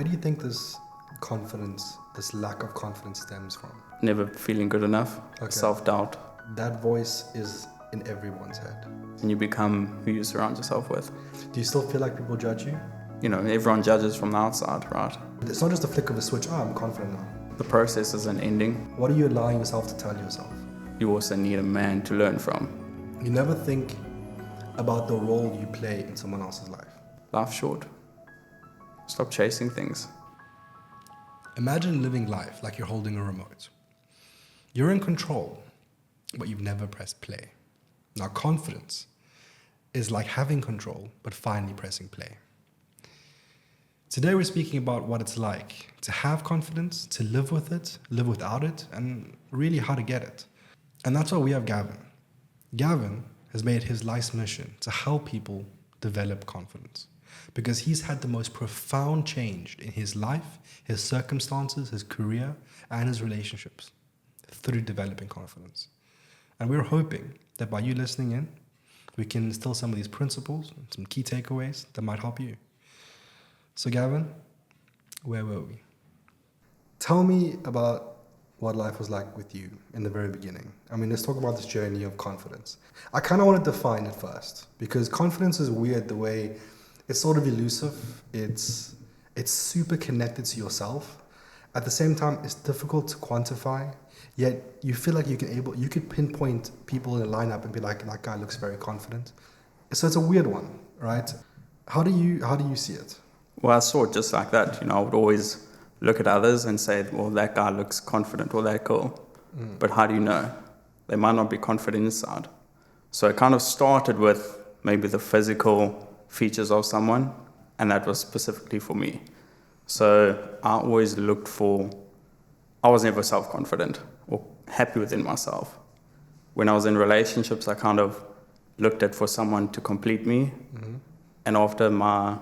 do you think this confidence, this lack of confidence stems from? Never feeling good enough, Okay. self-doubt, That voice is in everyone's head. and you become who you surround yourself with. Do you still feel like people judge you? You know, everyone judges from the outside, right? It's not just a flick of a switch, oh, I'm confident now. The process isn't ending. What are you allowing yourself to tell yourself? You also need a man to learn from. You never think about the role you play in someone else's life. Life's short. Stop chasing things. Imagine living life like you're holding a remote. You're in control, but you've never pressed play. Now, confidence is like having control, but finally pressing play. Today, we're speaking about what it's like to have confidence, to live with it, live without it, and really how to get it. And that's why we have Gavin. Gavin has made his life's mission to help people develop confidence because he's had the most profound change in his life, his circumstances, his career, and his relationships through developing confidence. And we're hoping that by you listening in, we can instill some of these principles and some key takeaways that might help you. So Gavin, where were we? Tell me about what life was like with you in the very beginning. I mean, let's talk about this journey of confidence. I kind of want to define it first because confidence is weird the way it's sort of elusive. It's super connected to yourself. At the same time, it's difficult to quantify, yet you feel like you could pinpoint people in a lineup and be like, that guy looks very confident. So it's a weird one, right? How do you see it? Well, I saw it just like that. You know, I would always look at others and say, well, that guy looks confident or that girl. But how do you know? They might not be confident inside. So it kind of started with maybe the physical features of someone, and that was specifically for me. So I always I was never self-confident or happy within myself. When I was in relationships, I kind of looked at for someone to complete me. And after I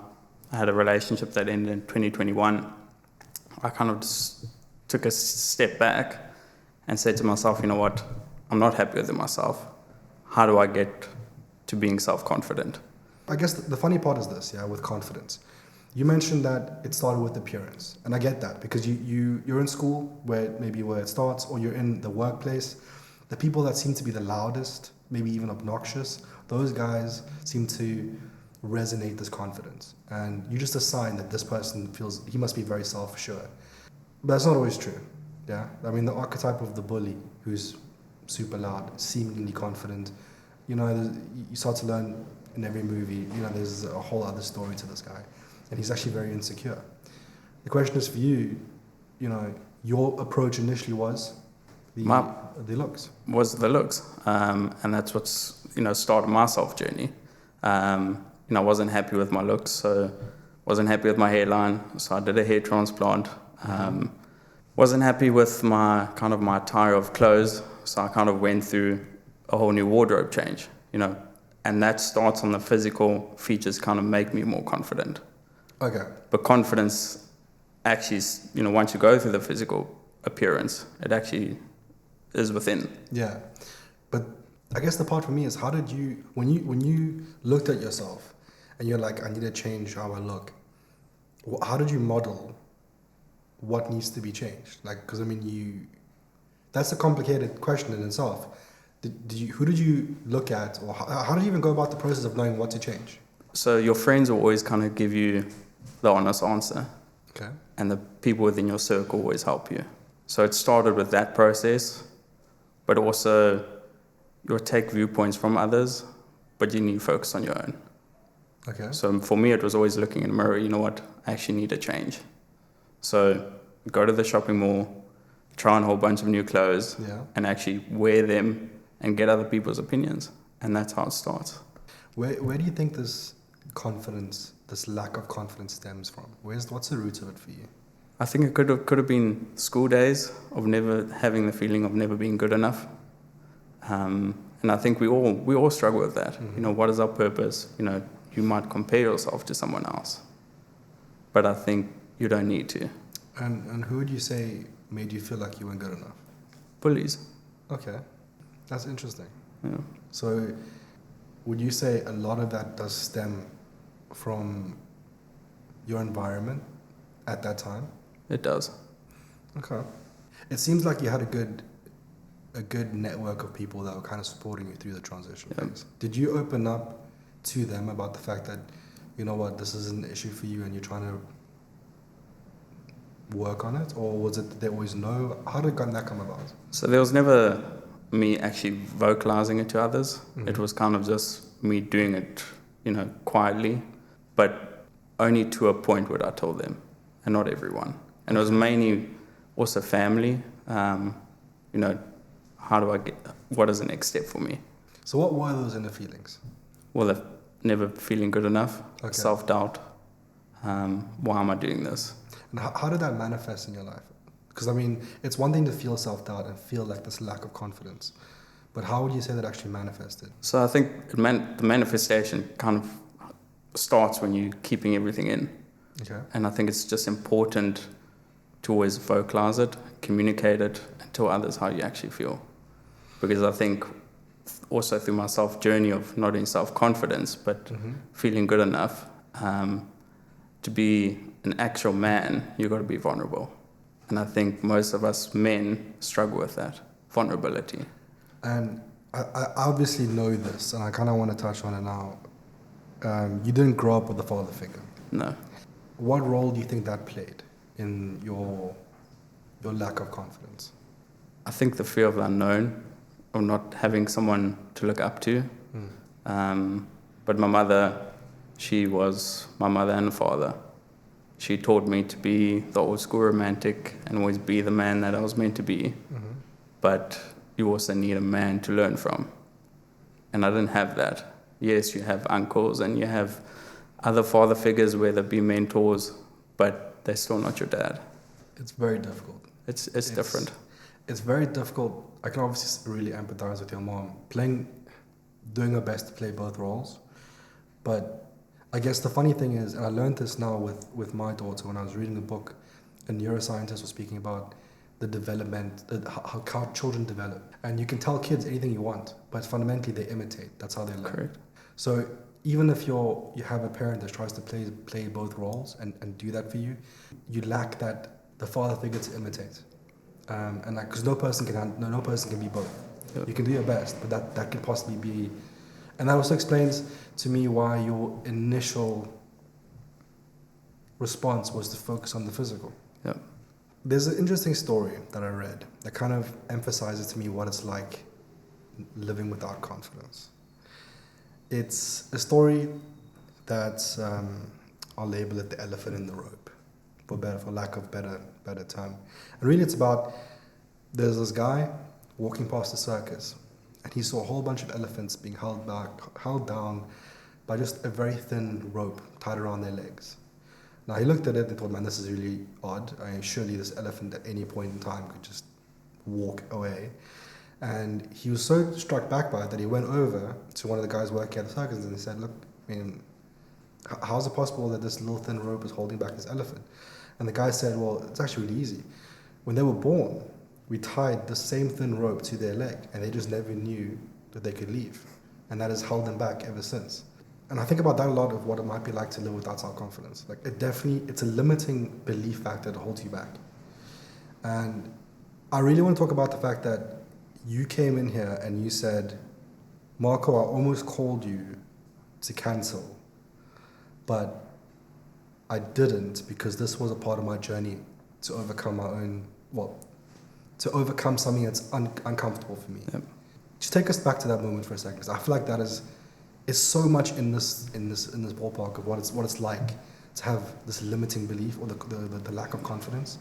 had a relationship that ended in 2021, I kind of just took a step back and said to myself, you know what, I'm not happy with myself. How do I get to being self-confident? I guess the funny part is this, with confidence. You mentioned that it started with appearance, and I get that because you're in school where it starts, or you're in the workplace. The people that seem to be the loudest, maybe even obnoxious, those guys seem to resonate this confidence, and you just assign that this person feels he must be very self-assured. But that's not always true. I mean, the archetype of the bully who's super loud, seemingly confident, you start to learn in every movie, there's a whole other story to this guy, and he's actually very insecure. The question is for you, your approach initially was the looks. Was the looks, and that's what's started my self journey. I wasn't happy with my looks, so wasn't happy with my hairline, so I did a hair transplant. Wasn't happy with my attire of clothes, so I kind of went through a whole new wardrobe change, and that starts on the physical features kind of make me more confident. Okay. But confidence actually is, once you go through the physical appearance, it actually is within. Yeah. But I guess the part for me is how did you, when you looked at yourself and you're like, I need to change how I look, how did you model what needs to be changed? Because that's a complicated question in itself. Who did you look at, or how did you even go about the process of knowing what to change? So your friends will always kind of give you the honest answer. Okay. And the people within your circle always help you. So it started with that process, but also you'll take viewpoints from others, but you need to focus on your own. Okay. So for me, it was always looking in the mirror, you know what, I actually need a change. So go to the shopping mall, try on a whole bunch of new clothes, and actually wear them and get other people's opinions. And that's how it starts. Where do you think this confidence, this lack of confidence stems from? What's the root of it for you? I think it could have been school days of never having the feeling of never being good enough. And I think we all struggle with that. Mm-hmm. What is our purpose? You might compare yourself to someone else, but I think you don't need to. And who would you say made you feel like you weren't good enough? Bullies. Okay, that's interesting. Yeah. So would you say a lot of that does stem from your environment at that time? It does. Okay. It seems like you had a good network of people that were kind of supporting you through the transition phase. Did you open up to them about the fact that, you know what, this is an issue for you and you're trying to work on it? Or was it that they always know? How did that come about? So there was never me actually vocalizing it to others. Mm-hmm. It was kind of just me doing it, quietly, but only to a point where I told them, and not everyone. And it was mainly also family. What is the next step for me? So what were those inner feelings? Well, if never feeling good enough, Okay. self-doubt, why am I doing this? And how did that manifest in your life? Because, I mean, it's one thing to feel self-doubt and feel like this lack of confidence, but how would you say that actually manifested? So I think the manifestation kind of starts when you're keeping everything in. Okay. And I think it's just important to always vocalize it, communicate it, and tell others how you actually feel. Because I think also through my self-journey of not only self-confidence, but feeling good enough, to be an actual man, you've got to be vulnerable. And I think most of us men struggle with that, vulnerability. And I obviously know this, and I kind of want to touch on it now. You didn't grow up with a father figure. No. What role do you think that played in your lack of confidence? I think the fear of the unknown, or not having someone to look up to. But my mother, she was my mother and father. She taught me to be the old school romantic and always be the man that I was meant to be. But you also need a man to learn from. And I didn't have that. Yes, you have uncles and you have other father figures, whether it be mentors, but they're still not your dad. It's very difficult. It's different. It's very difficult. I can obviously really empathize with your mom. Doing her best to play both roles. But I guess the funny thing is, and I learned this now with my daughter when I was reading a book, a neuroscientist was speaking about the development, how children develop. And you can tell kids anything you want, but fundamentally they imitate. That's how they learn. Correct. So even if you have a parent that tries to play both roles and do that for you, you lack the father figure to imitate. And like, because no person can be both. Yep. You can do your best, but that could possibly be, and that also explains to me why your initial response was to focus on the physical. Yep. There's an interesting story that I read that kind of emphasizes to me what it's like living without confidence. It's a story that I'll label it the elephant in the rope, for lack of better term. And really, it's about there's this guy walking past a circus, and he saw a whole bunch of elephants being held down by just a very thin rope tied around their legs. Now he looked at it and thought, man, this is really odd. I mean, surely this elephant at any point in time could just walk away. And he was so struck back by it that he went over to one of the guys working at the circus and he said, look, I mean, how is it possible that this little thin rope is holding back this elephant? And the guy said, well, it's actually really easy. When they were born, we tied the same thin rope to their leg and they just never knew that they could leave. And that has held them back ever since. And I think about that a lot of what it might be like to live without self-confidence. Like it's a limiting belief factor that holds you back. And I really want to talk about the fact that you came in here and you said, Marco, I almost called you to cancel, but I didn't because this was a part of my journey to overcome to overcome something that's uncomfortable for me. Yep. Just take us back to that moment for a second, because I feel like that is so much in this ballpark of what it's like to have this limiting belief or the lack of confidence,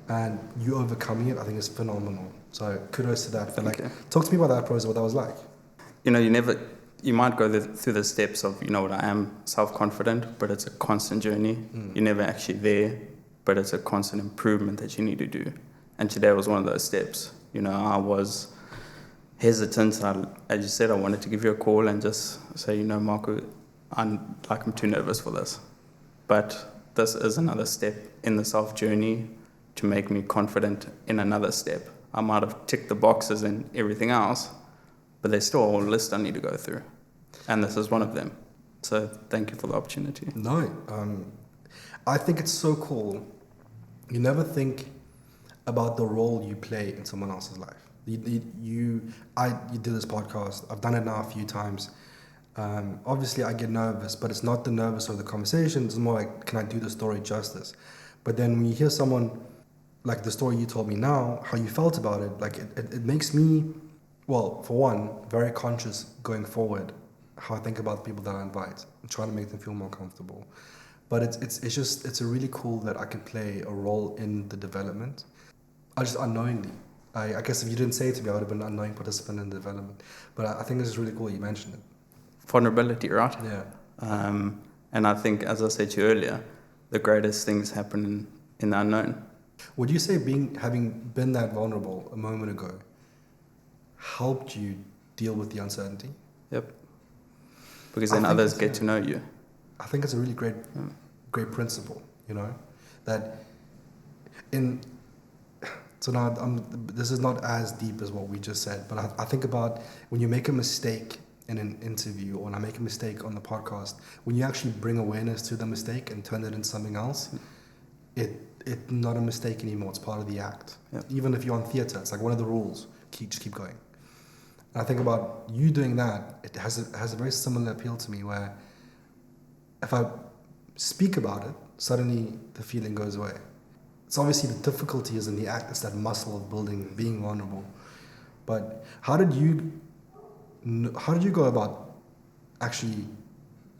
and you overcoming it. I think is phenomenal. So kudos to that. Thank you. Talk to me about that process. What that was like. You might go through the steps of, I am self-confident, but it's a constant journey. You're never actually there, but it's a constant improvement that you need to do. And today was one of those steps. I was hesitant. As you said, I wanted to give you a call and just say, Marco, I'm too nervous for this. But this is another step in the self-journey to make me confident in another step. I might have ticked the boxes and everything else, but there's still a whole list I need to go through. And this is one of them. So thank you for the opportunity. No, I think it's so cool You never think about the role you play in someone else's life. You did this podcast. I've done it now a few times. Obviously, I get nervous, but it's not the nervous of the conversation. It's more like, can I do the story justice? But then when you hear someone, like the story you told me now, how you felt about it, like it makes me, well, for one, very conscious going forward, how I think about the people that I invite and trying to make them feel more comfortable. But it's a really cool that I can play a role in the development. I just unknowingly. I guess if you didn't say it to me, I would have been an unknowing participant in the development. But I think this is really cool you mentioned it. Vulnerability, right? Yeah. And I think, as I said to you earlier, the greatest things happen in the unknown. Would you say having been that vulnerable a moment ago helped you deal with the uncertainty? Yep. Because then others get to know you. I think it's a really great principle, you know, that so now this is not as deep as what we just said, but I think about when you make a mistake in an interview or when I make a mistake on the podcast, when you actually bring awareness to the mistake and turn it into something else, it's not a mistake anymore. It's part of the act. Yep. Even if you're on theatre, it's like one of the rules. Just keep going. And I think about you doing that. It has a very similar appeal to me, where if I speak about it, suddenly the feeling goes away. It's obviously the difficulty is in the act. It's that muscle of building, being vulnerable. But how did you go about actually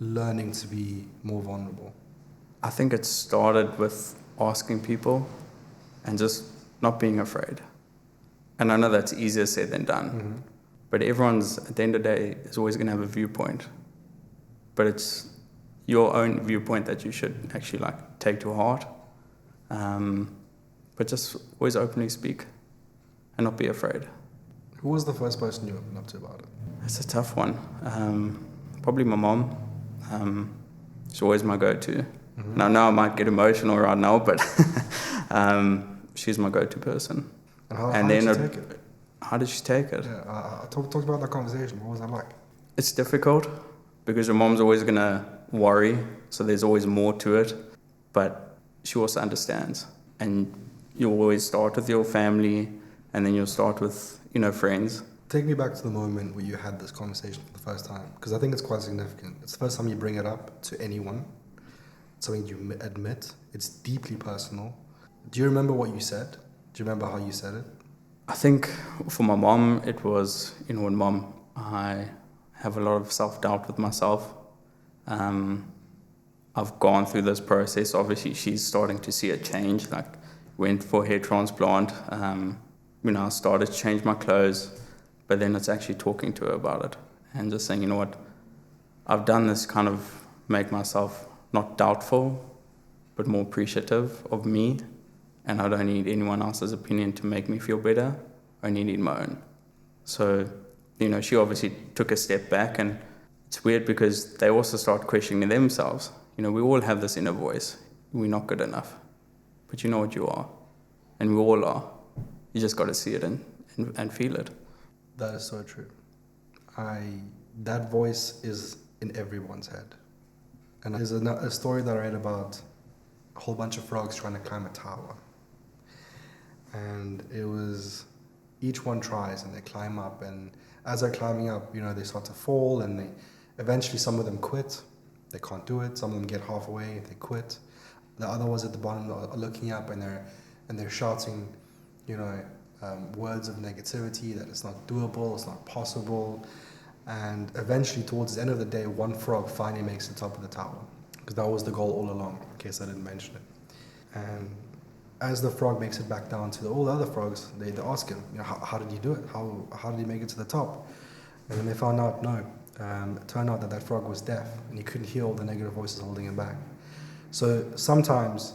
learning to be more vulnerable? I think it started with asking people and just not being afraid. And I know that's easier said than done. Mm-hmm. But everyone's, at the end of the day, is always going to have a viewpoint. But it's your own viewpoint that you should actually take to heart. But just always openly speak and not be afraid. Who was the first person you opened up to about it? It's a tough one. Probably my mom. She's always my go-to. Mm-hmm. And I know I might get emotional right now, but she's my go-to person. And how did she take it? How did she take it? Yeah, talk about that conversation. What was that like? It's difficult because your mom's always going to worry, so there's always more to it. But she also understands. And you always start with your family, and then you'll start with, friends. Take me back to the moment where you had this conversation for the first time, because I think it's quite significant. It's the first time you bring it up to anyone. It's something you admit. It's deeply personal. Do you remember what you said? Do you remember how you said it? I think for my mom, it was, with mom, I have a lot of self-doubt with myself. I've gone through this process. Obviously, she's starting to see a change. Went for hair transplant. I started to change my clothes. But then it's actually talking to her about it and just saying, you know what, I've done this kind of make myself not doubtful, but more appreciative of me. And I don't need anyone else's opinion to make me feel better. I only need my own. So, she obviously took a step back, and it's weird because they also start questioning themselves. We all have this inner voice. We're not good enough. But you know what you are. And we all are. You just got to see it and feel it. That is so true. That voice is in everyone's head. And there's a story that I read about a whole bunch of frogs trying to climb a tower. And it was, each one tries and they climb up, and as they're climbing up, they start to fall, and eventually some of them quit. They can't do it. Some of them get halfway, they quit. The other ones at the bottom are looking up, and they're shouting, words of negativity, that it's not doable, it's not possible. And eventually, towards the end of the day, one frog finally makes the top of the tower, because that was the goal all along, in case I didn't mention it. And as the frog makes it back down to all the other frogs, they ask him, how did he do it? How did he make it to the top? And then they found out, it turned out that frog was deaf, and he couldn't hear all the negative voices holding him back. So sometimes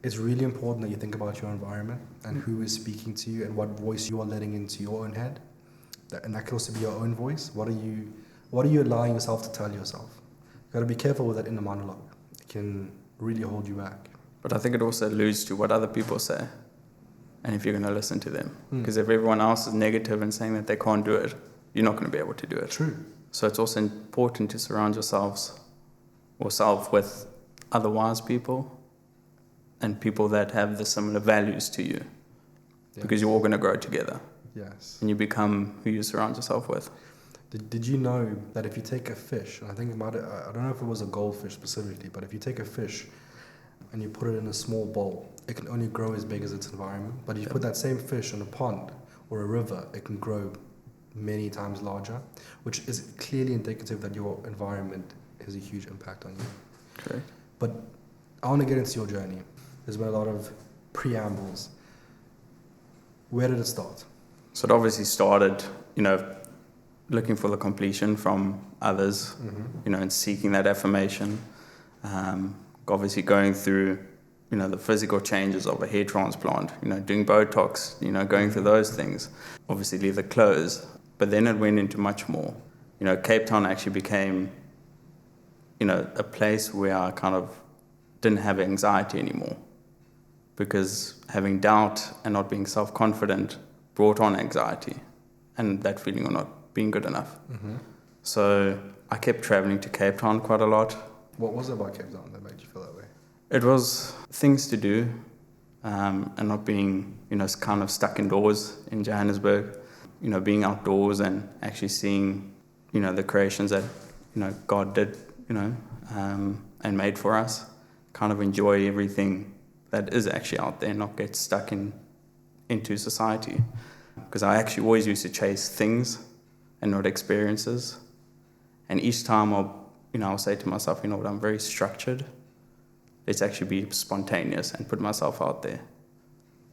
it's really important that you think about your environment and who is speaking to you and what voice you are letting into your own head. And that can also be your own voice. What are you allowing yourself to tell yourself? You've got to be careful with that inner monologue. It can really hold you back. But I think it also alludes to what other people say, and if you're going to listen to them. Because if everyone else is negative and saying that they can't do it, you're not going to be able to do it. True. So it's also important to surround yourself with other wise people and people that have the similar values to you, Yes. because you're all going to grow together, Yes. and you become who you surround yourself with. Did you know that if you take a fish, and I think I don't know if it was a goldfish specifically, but if you take a fish and you put it in a small bowl, it can only grow as big as its environment. But if you put that same fish in a pond or a river, it can grow many times larger, which is clearly indicative that your environment has a huge impact on you. Correct. But I want to get into your journey. There's been a lot of preambles. Where did it start? So it obviously started, looking for the completion from others, and seeking that affirmation. Obviously going through, the physical changes of a hair transplant, doing Botox, going through those things. Obviously leave the clothes, but then it went into much more. Cape Town actually became, a place where I kind of didn't have anxiety anymore, because having doubt and not being self-confident brought on anxiety and that feeling of not being good enough. So I kept traveling to Cape Town quite a lot. What was it about Cape Town that made you feel that way? It was things to do, and not being, kind of stuck indoors in Johannesburg, being outdoors and actually seeing, the creations that, God did, and made for us. Kind of enjoy everything that is actually out there, not get stuck into society. Because I actually always used to chase things and not experiences. And each time I'll say to myself, what, I'm very structured. Let's actually be spontaneous and put myself out there.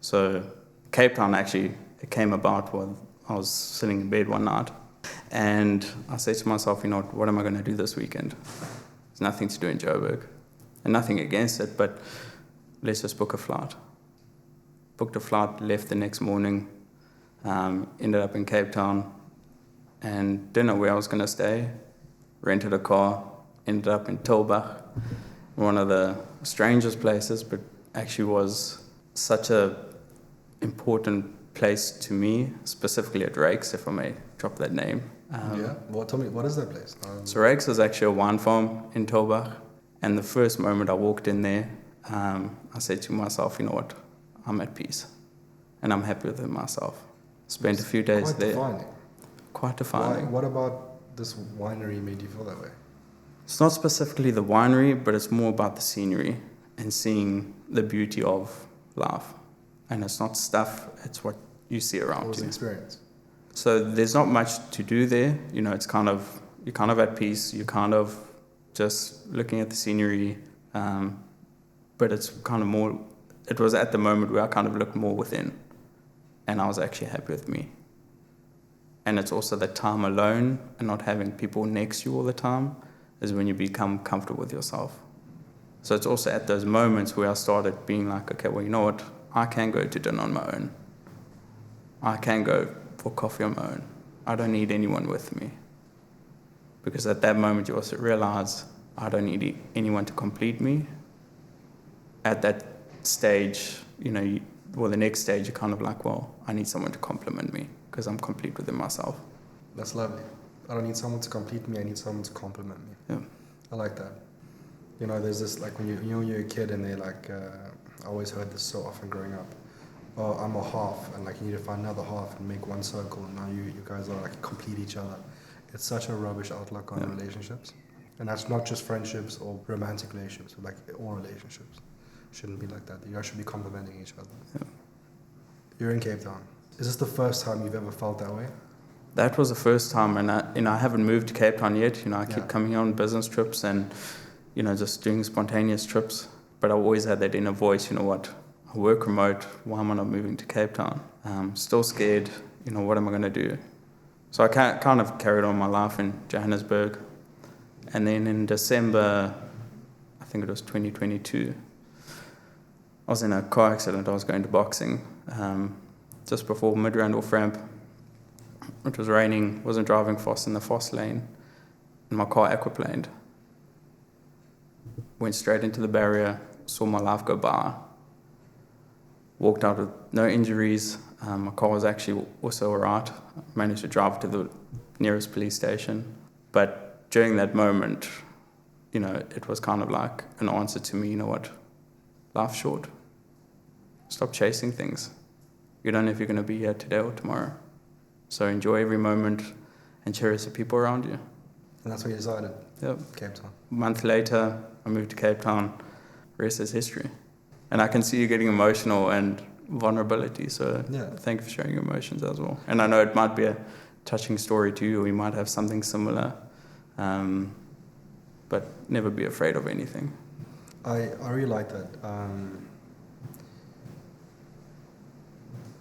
So Cape Town actually, it came about when I was sitting in bed one night, and I said to myself, what am I going to do this weekend? There's nothing to do in Joburg, and nothing against it, but let's just book a flight. Booked a flight, left the next morning, ended up in Cape Town, and didn't know where I was going to stay. Rented a car, ended up in Tilbach, one of the strangest places, but actually was such a important place to me, specifically at Rakes, if I may drop that name. Well, tell me, what is that place? So Rakes is actually a wine farm in Tilbach, and the first moment I walked in there, I said to myself, what, I'm at peace, and I'm happy with myself. Spent a few days there. Quite defining. What about this winery made you feel that way? It's not specifically the winery, but it's more about the scenery and seeing the beauty of life. And it's not stuff, it's what you see around you. What was the experience? So there's not much to do there. It's kind of, you're kind of at peace. You're kind of just looking at the scenery. But it's kind of more, it was at the moment where I kind of looked more within. And I was actually happy with me. And it's also that time alone and not having people next to you all the time is when you become comfortable with yourself. So it's also at those moments where I started being like, okay, well, you know what? I can go to dinner on my own. I can go for coffee on my own. I don't need anyone with me. Because at that moment, you also realize I don't need anyone to complete me. At that stage, the next stage, you're kind of like, well, I need someone to compliment me because I'm complete within myself. That's lovely. I don't need someone to complete me. I need someone to compliment me. Yeah. I like that. There's this, like, when you're a kid and they're like, I always heard this so often growing up. Oh, I'm a half, and like you need to find another half and make one circle, and now you guys are like complete each other. It's such a rubbish outlook on relationships. And that's not just friendships or romantic relationships, but like all relationships. Shouldn't be like that. You guys should be complimenting each other. Yeah. You're in Cape Town. Is this the first time you've ever felt that way? That was the first time, and I haven't moved to Cape Town yet. I keep coming on business trips and, just doing spontaneous trips. But I've always had that inner voice, what, I work remote, why am I not moving to Cape Town? Still scared, what am I going to do? So I kind of carried on my life in Johannesburg. And then in December, I think it was 2022, I was in a car accident. I was going to boxing just before Midrand off ramp. It was raining, wasn't driving fast in the fast lane, and my car aquaplaned. Went straight into the barrier, saw my life go by. Walked out with no injuries. My car was actually also alright. Managed to drive to the nearest police station. But during that moment, it was kind of like an answer to me, what, life's short. Stop chasing things. You don't know if you're going to be here today or tomorrow. So enjoy every moment and cherish the people around you. And that's where you decided? Yep. Cape Town. A month later, I moved to Cape Town. Rest is history. And I can see you getting emotional and vulnerability. So thank you for sharing your emotions as well. And I know it might be a touching story to you, or you might have something similar. But never be afraid of anything. I really like that.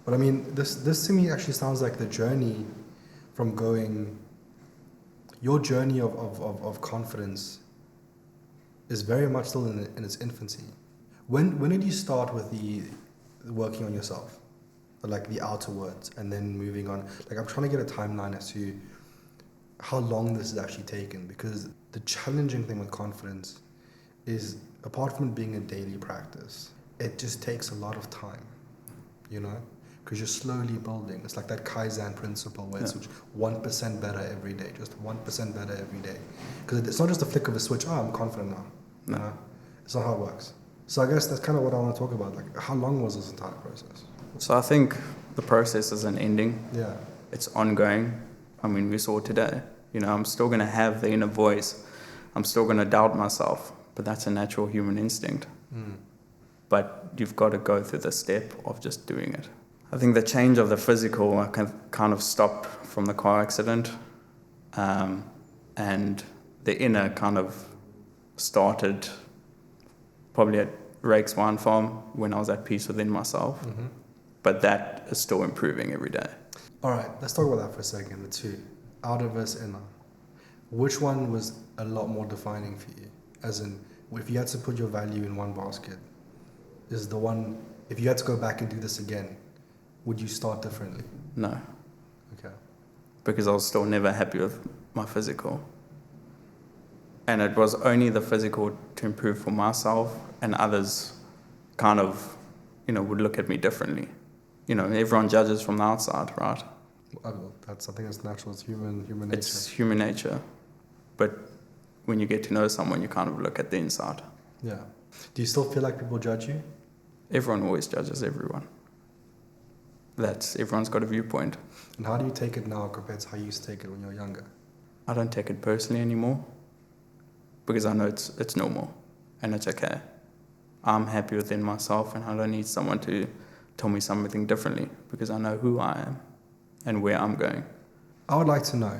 But I mean, this to me actually sounds like the journey from your journey of confidence is very much still in its infancy. When did you start with the working on yourself, like the outer words, and then moving on? Like, I'm trying to get a timeline as to how long this has actually taken, because the challenging thing with confidence is, apart from it being a daily practice, it just takes a lot of time, you know? Because you're slowly building. It's like that Kaizen principle where it's 1% better every day, just 1% better every day. Because it's not just a flick of a switch, I'm confident now. No. You know? It's not how it works. So I guess that's kind of what I want to talk about. Like, how long was this entire process? So I think the process isn't ending. Yeah. It's ongoing. I mean, we saw today. You know, I'm still going to have the inner voice. I'm still going to doubt myself. But that's a natural human instinct. But you've got to go through the step of just doing it. I think the change of the physical, I kind of stopped from the car accident. And the inner kind of started probably at Rake's Wine Farm when I was at peace within myself. But that is still improving every day. All right, let's talk about that for a second, the two. Outer versus inner. Which one was a lot more defining for you? As in, if you had to put your value in one basket, is the one, if you had to go back and do this again, would you start differently? No. Okay. Because I was still never happy with my physical. And it was only the physical to improve for myself, and others kind of, would look at me differently. Everyone judges from the outside, right? I think it's natural. It's human nature. It's human nature. But when you get to know someone, you kind of look at the inside. Yeah. Do you still feel like people judge you? Everyone always judges everyone. Everyone's got a viewpoint. And how do you take it now compared to how you used to take it when you were younger? I don't take it personally anymore because I know it's normal and it's okay. I'm happy within myself and I don't need someone to tell me something differently because I know who I am and where I'm going. I would like to know,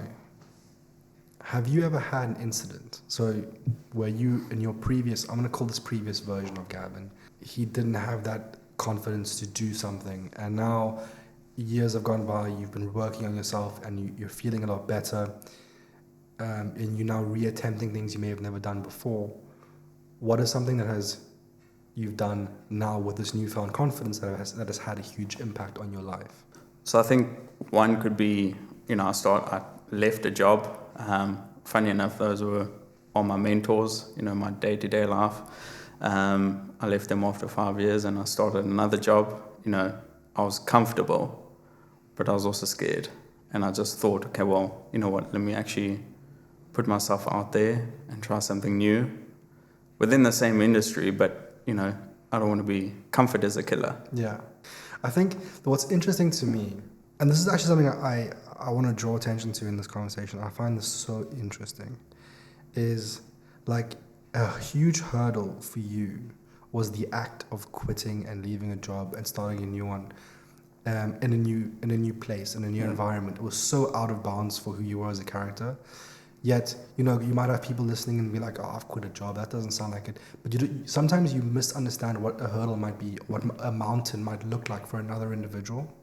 have you ever had an incident, so where you, in your previous, I'm going to call this previous version of Gavin, he didn't have that confidence to do something, and now years have gone by, you've been working on yourself and you're feeling a lot better, and you're now reattempting things you may have never done before. What is something that you've done now with this newfound confidence that has had a huge impact on your life? So I think one could be, I left a job. Funny enough, those were all my mentors, my day-to-day life. I left them after 5 years and I started another job. I was comfortable, but I was also scared. And I just thought, okay, well, you know what, let me actually put myself out there and try something new within the same industry, but, I don't want to be, comfort is a killer. Yeah. I think what's interesting to me, and this is actually something I want to draw attention to in this conversation, I find this so interesting, is like a huge hurdle for you was the act of quitting and leaving a job and starting a new one in a new place, in a new environment. It was so out of bounds for who you were as a character. Yet, you might have people listening and be like, oh, I've quit a job. That doesn't sound like it. But sometimes you misunderstand what a hurdle might be, what a mountain might look like for another individual.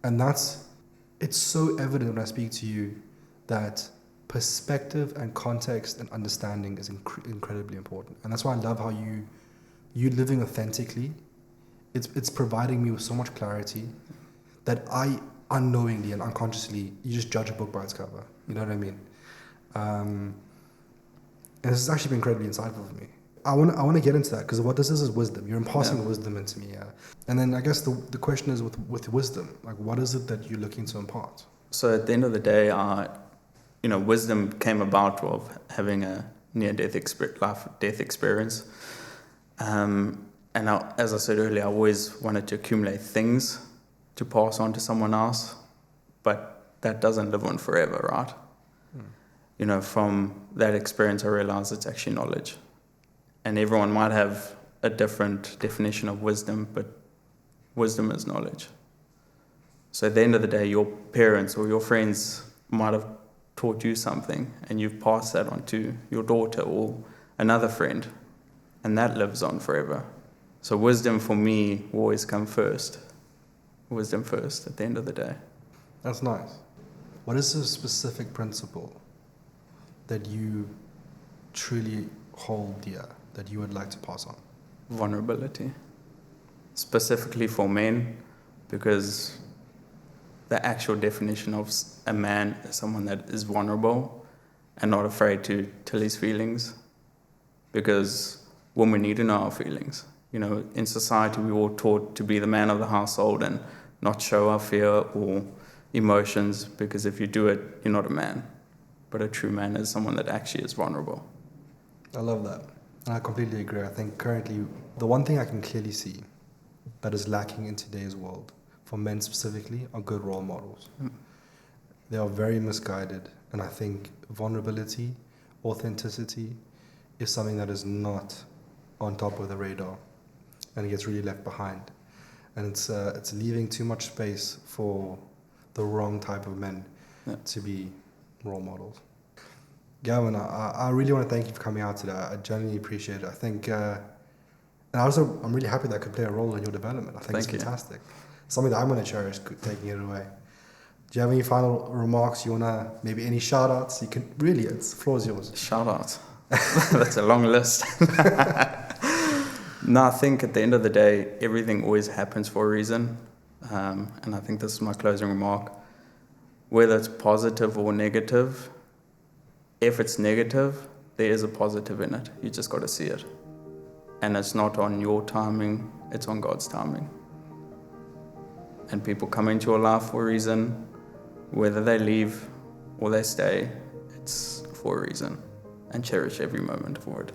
And it's so evident when I speak to you that perspective and context and understanding is incredibly important. And that's why I love how you living authentically, it's providing me with so much clarity that I unknowingly and unconsciously, you just judge a book by its cover. You know what I mean? And this has actually been incredibly insightful for me. I want to get into that because what this is wisdom. You're imparting wisdom into me, yeah. And then I guess the question is with wisdom, like what is it that you're looking to impart? So at the end of the day, wisdom came about of having a near-death life-death experience, and And as I said earlier, I always wanted to accumulate things to pass on to someone else, but that doesn't live on forever, right? You know, from that experience, I realized it's actually knowledge. And everyone might have a different definition of wisdom, but wisdom is knowledge. So at the end of the day, your parents or your friends might have taught you something, and you've passed that on to your daughter or another friend, and that lives on forever. So wisdom for me will always come first. Wisdom first at the end of the day. That's nice. What is the specific principle that you truly hold dear, that you would like to pass on? Vulnerability. Specifically for men, because the actual definition of a man is someone that is vulnerable and not afraid to tell his feelings, because women need to know our feelings. You know, in society, we were taught to be the man of the household and not show our fear or emotions, because if you do it, you're not a man. But a true man is someone that actually is vulnerable. I love that. And I completely agree. I think currently, the one thing I can clearly see that is lacking in today's world, for men specifically, are good role models. They are very misguided. And I think vulnerability, authenticity, is something that is not on top of the radar. And it gets really left behind. And it's leaving too much space for the wrong type of men to be role models. Gavin, I really want to thank you for coming out today. I genuinely appreciate it. I think, and I'm really happy that I could play a role in your development. I think it's fantastic. Something that I'm going to cherish, taking it away. Do you have any final remarks? You want to, maybe any shout outs? You can, really, the floor is yours. Shout outs. That's a long list. No, I think at the end of the day, everything always happens for a reason. And I think this is my closing remark. Whether it's positive or negative, if it's negative, there is a positive in it. You just got to see it. And it's not on your timing, it's on God's timing. And people come into your life for a reason. Whether they leave or they stay, it's for a reason. And cherish every moment for it.